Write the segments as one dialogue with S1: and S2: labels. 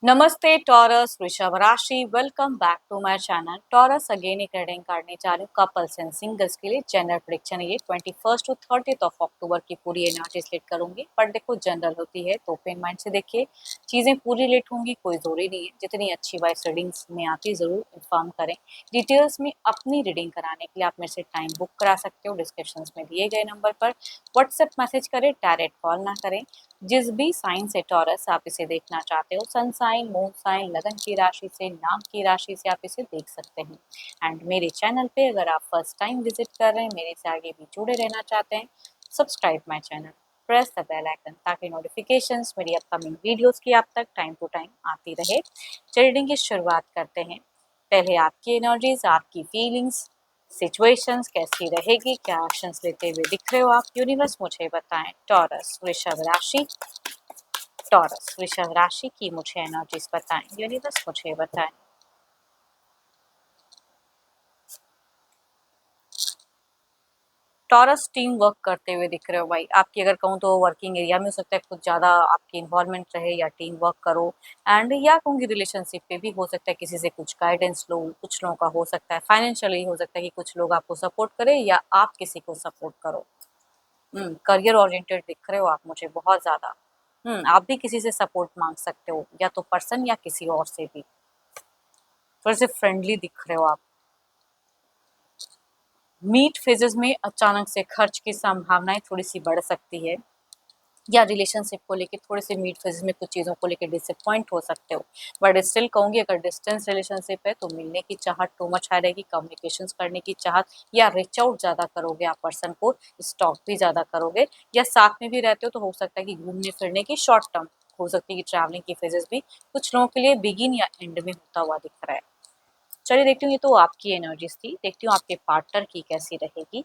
S1: नमस्ते टॉरस वृषभ राशि। Welcome back to my channel Taurus. Again एक रीडिंग करने जा रही हूँ कपल्स एंड सिंगल्स के लिए। जनरल प्रेडिक्शन है ये 21 टू 30 ऑफ अक्टूबर की पूरी एनर्जी सेलेक्ट करूंगी, पर देखो जनरल होती है तो ओपन माइंड से देखिए। चीजें पूरी लेट होंगी, कोई जरूरी नहीं है। जितनी अच्छी वाइस रीडिंग्स में आती है जरूर इन्फॉर्म करें। डिटेल्स में अपनी रीडिंग कराने के लिए आप मेरे से टाइम बुक करा सकते हो। डिस्क्रिप्शन में दिए गए नंबर पर व्हाट्सएप मैसेज करें, डायरेक्ट कॉल ना करें। जिस भी साइन से टॉरस आप इसे देखना चाहते हो, सन साइन, मून साइन, लगन की राशि से, नाम की राशि से आप इसे देख सकते हैं। एंड मेरे चैनल पे अगर आप फर्स्ट टाइम विजिट कर रहे हैं, मेरे से आगे भी जुड़े रहना चाहते हैं, subscribe my channel, press the bell icon ताकि नोटिफिकेशंस मेरी अपकमिंग वीडियोस की आप तक टाइम टू टाइम आती रहे। रीडिंग की शुरुआत करते हैं। पहले आपकी एनर्जीज, आपकी फीलिंग्स, सिचुएशंस कैसी रहेगी, क्या एक्शंस लेते हुए दिख रहे हो आप, यूनिवर्स मुझे बताएं। टॉरस वृषभ राशि, टॉरस वृषभ राशि की मुझे एनर्जीज बताएं, यूनिवर्स मुझे बताएं। टॉरस टीम वर्क करते हुए दिख रहे हो भाई। आपकी अगर कहूँ तो वर्किंग एरिया में हो सकता है कुछ ज़्यादा आपकी इन्वॉल्वमेंट रहे या टीम वर्क करो। एंड या कहूँगी रिलेशनशिप पे भी हो सकता है किसी से कुछ गाइडेंस लो। कुछ लोगों का हो सकता है फाइनेंशियली, हो सकता है कि कुछ लोग आपको सपोर्ट करें या आप किसी को सपोर्ट करो। करियर ओरिएंटेड दिख रहे हो आप मुझे बहुत ज़्यादा। आप भी किसी से सपोर्ट मांग सकते हो, या तो पर्सन या किसी और से भी। थोड़े से फ्रेंडली दिख रहे हो आप। मीट फेजेस में अचानक से खर्च की संभावनाएं थोड़ी सी बढ़ सकती है, या रिलेशनशिप को लेके थोड़े से मीट फेजेस में कुछ चीज़ों को लेके डिसअपॉइंट हो सकते हो। बट स्टिल कहूँगी अगर डिस्टेंस रिलेशनशिप है तो मिलने की चाहत टू मच हाई रहेगी, कम्युनिकेशन करने की चाहत, या रीच आउट ज़्यादा करोगे आप पर्सन को, स्टॉक भी ज़्यादा करोगे, या साथ में भी रहते हो तो हो सकता है कि घूमने फिरने की शॉर्ट टर्म हो सकती है कि ट्रैवलिंग की फेजेस भी कुछ लोगों के लिए बिगिन या एंड में होता हुआ दिख रहा है। चलिए देखती हूँ, ये तो आपकी एनर्जीज थी। देखती हूँ आपके पार्टनर की कैसी रहेगी।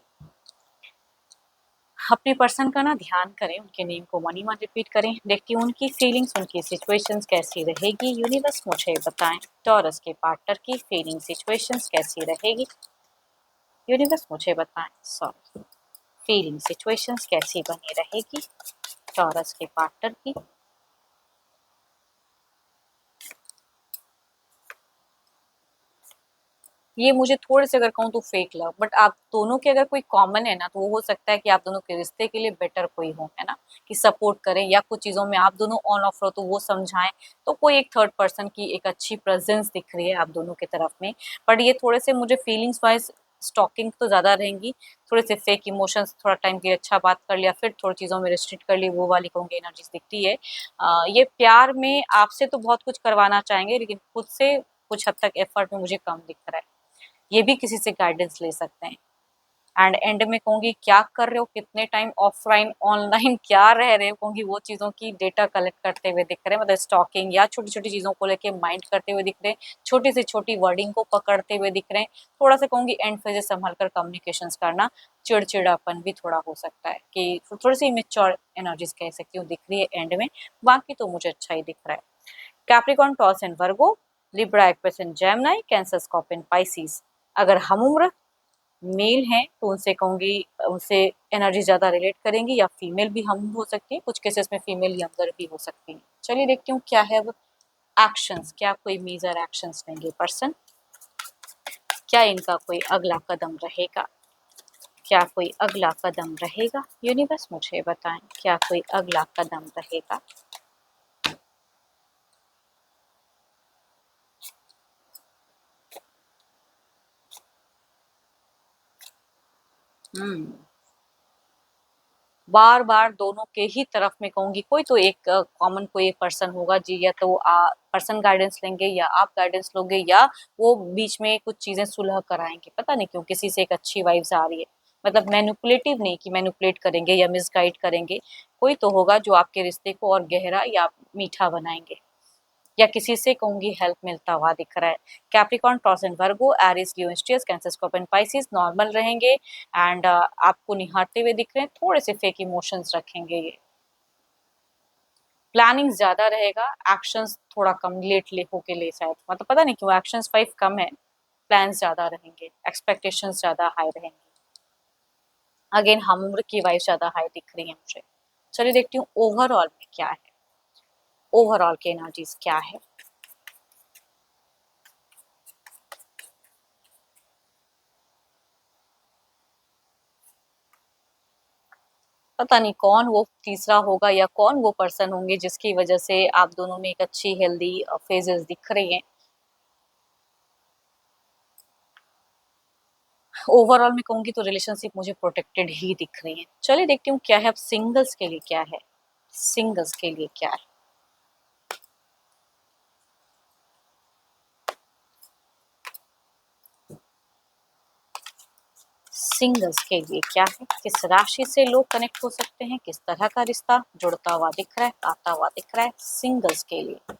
S1: अपने पर्सन का ना ध्यान करें, उनके नेम को मनी मान रिपीट करें। देखती हूँ उनकी फीलिंग्स, उनकी सिचुएशंस कैसी रहेगी, यूनिवर्स मुझे बताएं। टॉरस के पार्टनर की फीलिंग सिचुएशंस कैसी रहेगी, यूनिवर्स मुझे बताएं। सॉरी, फीलिंग सिचुएशंस कैसी बनी रहेगी टॉरस के पार्टनर की। ये मुझे थोड़े से अगर कहूँ तो फेक लव, बट आप दोनों के अगर कोई कॉमन है ना, तो वो हो सकता है कि आप दोनों के रिश्ते के लिए बेटर कोई हो, है ना, कि सपोर्ट करें, या कुछ चीज़ों में आप दोनों ऑन ऑफ रहो तो वो समझाएं। तो कोई एक थर्ड पर्सन की एक अच्छी प्रेजेंस दिख रही है आप दोनों की तरफ में। बट ये थोड़े से मुझे फीलिंग्स वाइज स्टॉकिंग तो ज़्यादा रहेंगी। थोड़े से फेक इमोशंस, थोड़ा टाइम के लिए अच्छा बात कर लिया फिर थोड़ी चीज़ों में रिस्ट्रिक्ट कर ली, वो वाली कहूँगी एनर्जीज दिखती है। ये प्यार में आपसे तो बहुत कुछ करवाना चाहेंगे, लेकिन खुद से कुछ हद तक एफर्ट में मुझे कम दिख रहा है। ये भी किसी से गाइडेंस ले सकते हैं। एंड एंड में कहूँगी क्या कर रहे हो, कितने टाइम ऑफलाइन ऑनलाइन क्या रह रहे हो, कहूँगी वो चीज़ों की डेटा कलेक्ट करते हुए दिख रहे हैं। मतलब स्टॉकिंग या छोटी छोटी चीज़ों को लेके माइंड करते हुए दिख रहे हैं, छोटी से छोटी वर्डिंग को पकड़ते हुए दिख रहे हैं। थोड़ा सा कहूँगी एंड फेजेस संभल कर कम्युनिकेशन करना। चिड़चिड़ापन भी थोड़ा हो सकता है, कि थोड़ी सी इमेच्योर एनर्जीज कह सकती हूँ दिख रही है एंड में। बाकी तो मुझे अच्छा ही दिख रहा है। Capricorn, Taurus and Virgo, Libra, Aquarius and Gemini, cancer, Scorpion, Pisces. अगर हम उम्र मेल हैं तो उनसे कहूँगी, उनसे एनर्जी ज़्यादा रिलेट करेंगी, या फीमेल भी हम हो सकती है, कुछ केसेस में फीमेल यंगर भी हो सकती हैं। चलिए देखती हूँ क्या है अब एक्शंस, क्या कोई मेजर एक्शंस लेंगे पर्सन, क्या इनका कोई अगला कदम रहेगा, क्या कोई अगला कदम रहेगा, यूनिवर्स मुझे बताएं क्या कोई अगला कदम रहेगा। हम्म बार बार दोनों के ही तरफ में कहूंगी कोई तो एक कॉमन कोई एक पर्सन होगा जी, या तो पर्सन गाइडेंस लेंगे या आप गाइडेंस लोगे, या वो बीच में कुछ चीजें सुलह कराएंगे। पता नहीं क्यों किसी से एक अच्छी वाइब्स आ रही है। मतलब मैनिपुलेटिव नहीं कि मैनिपुलेट करेंगे या मिसगाइड करेंगे, कोई तो होगा जो आपके रिश्ते को और गहरा या मीठा बनाएंगे, या किसी से कहूंगी हेल्प मिलता हुआ दिख रहा है। Capricorn, Taurus and Virgo, Aries, Leo, स्ट्रियस, कैंसर, स्कॉर्पियन, पाइसिस नॉर्मल रहेंगे। एंड आपको निहारते हुए दिख रहे हैं, थोड़े से फेक इमोशंस रखेंगे ये। प्लानिंग ज्यादा रहेगा, एक्शंस थोड़ा कम लेट ले होके ले शायद, मतलब पता नहीं क्यों एक्शंस 5 कम है, प्लान ज्यादा रहेंगे, एक्सपेक्टेशंस ज्यादा हाई रहेंगी। अगेन हम उम्र की वाइफ ज्यादा हाई दिख रही है मुझे। चलिए देखती हूँ ओवरऑल में क्या है, ओवरऑल की एनर्जीज क्या है। पता नहीं कौन वो तीसरा होगा या कौन वो पर्सन होंगे जिसकी वजह से आप दोनों में एक अच्छी हेल्दी फेजेस दिख रही हैं। ओवरऑल मैं कहूंगी तो रिलेशनशिप मुझे प्रोटेक्टेड ही दिख रही है। चलिए देखती हूँ क्या है अब सिंगल्स के लिए क्या है। सिंगल्स के लिए क्या है। सिंगल्स के लिए क्या है, किस राशि से लोग कनेक्ट हो सकते हैं, किस तरह का रिश्ता जुड़ता हुआ दिख रहा है, आता हुआ दिख रहा है सिंगल्स के लिए।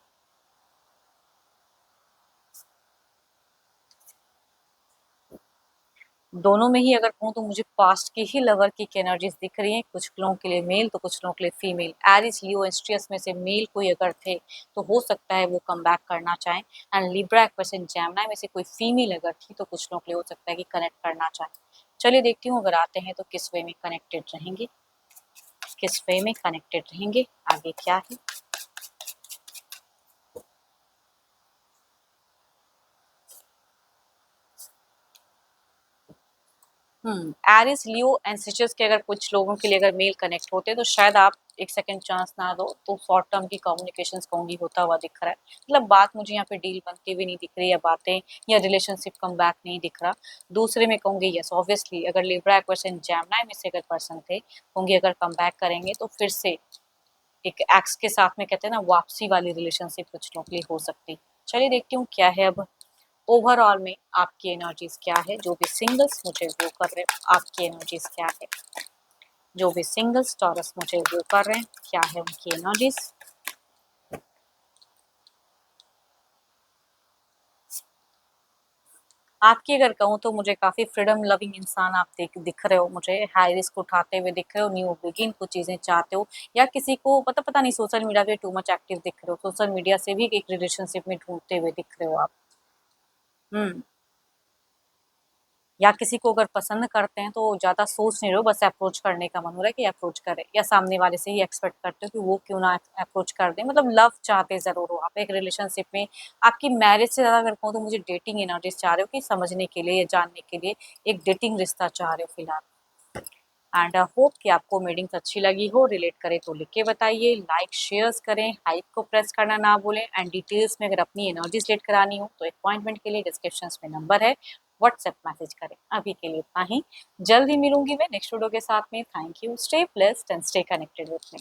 S1: दोनों में ही अगर कहूँ तो मुझे पास्ट की ही लवर की एनर्जीज दिख रही हैं, कुछ लोगों के लिए मेल तो कुछ लोगों के लिए फीमेल। एरिस लियो एस्ट्रियस में से मेल कोई अगर थे तो हो सकता है वो कम बैक करना चाहें, एंड लिब्रा एक्वेरियस जेमिनी में से कोई फीमेल अगर थी तो कुछ लोगों के लिए हो सकता है कि कनेक्ट करना चाहें। चलिए देखती हूँ अगर आते हैं तो किस वे में कनेक्टेड रहेंगे, किस वे में कनेक्टेड रहेंगे, आगे क्या है। एरिस लियो एंड सिस्टर्स के अगर कुछ लोगों के लिए अगर मेल कनेक्ट होते हैं तो शायद आप एक सेकंड चांस ना दो तो शॉर्ट टर्म की कम्युनिकेशंस कहूंगी होता हुआ दिख रहा है। मतलब बात मुझे यहाँ पे डील बनती हुई नहीं दिख रही, या बातें या रिलेशनशिप कम बैक नहीं दिख रहा। दूसरे में कहूंगी यस ऑब्वियसली अगर लिब्रा एक्वेरियस एंड जेमिनी में से अगर पर्सन थे कहूंगी अगर कम बैक करेंगे तो फिर से एक एक्स के साथ में कहते हैं ना वापसी वाली रिलेशनशिप कुछ लोगों के लिए हो सकती। चलिए देखती हूँ क्या है अब ओवरऑल में आपकी एनर्जीज क्या है। जो भी सिंगल्स मुझे व्यू कर रहे हैं आपकी एनर्जीज क्या है, जो भी सिंगल्स टॉरस मुझे व्यू कर रहे हैं क्या है उनकी एनर्जीज। आपकी अगर कहूँ तो मुझे काफी फ्रीडम लविंग इंसान आप दिख रहे हो, मुझे हाई रिस्क उठाते हुए दिख रहे हो, न्यू बिगिन कुछ चीजें चाहते हो, या किसी को पता नहीं सोशल मीडिया पे टू मच एक्टिव दिख रहे हो, सोशल मीडिया से भी एक रिलेशनशिप में ढूंढते हुए दिख रहे हो आप। हम्म या किसी को अगर पसंद करते हैं तो ज़्यादा सोच नहीं रहे हो, बस अप्रोच करने का मन हो रहा है कि अप्रोच करें, या सामने वाले से ही एक्सपेक्ट करते हो कि वो क्यों ना अप्रोच कर दें। मतलब लव चाहते ज़रूर हो आप एक रिलेशनशिप में। आपकी मैरिज से ज़्यादा अगर कहूँ तो मुझे डेटिंग एनर्जीज चाह रहे हो कि समझने के लिए या जानने के लिए एक डेटिंग रिश्ता चाह रहे हो फिलहाल। एंड होप कि आपको मीटिंग्स अच्छी लगी हो, रिलेट करे तो लिख के बताइए, लाइक शेयर्स करें, हाइप को प्रेस करना ना भूलें, एंड डिटेल्स में अगर अपनी एनर्जी लेट करानी हो तो अपॉइंटमेंट के लिए डिस्क्रिप्शन में नंबर है, व्हाट्सएप मैसेज करें। अभी के लिए इतना ही, जल्द ही मिलूंगी मैं नेक्स्ट वीडियो के साथ में। Thank you, stay blessed and stay connected with me.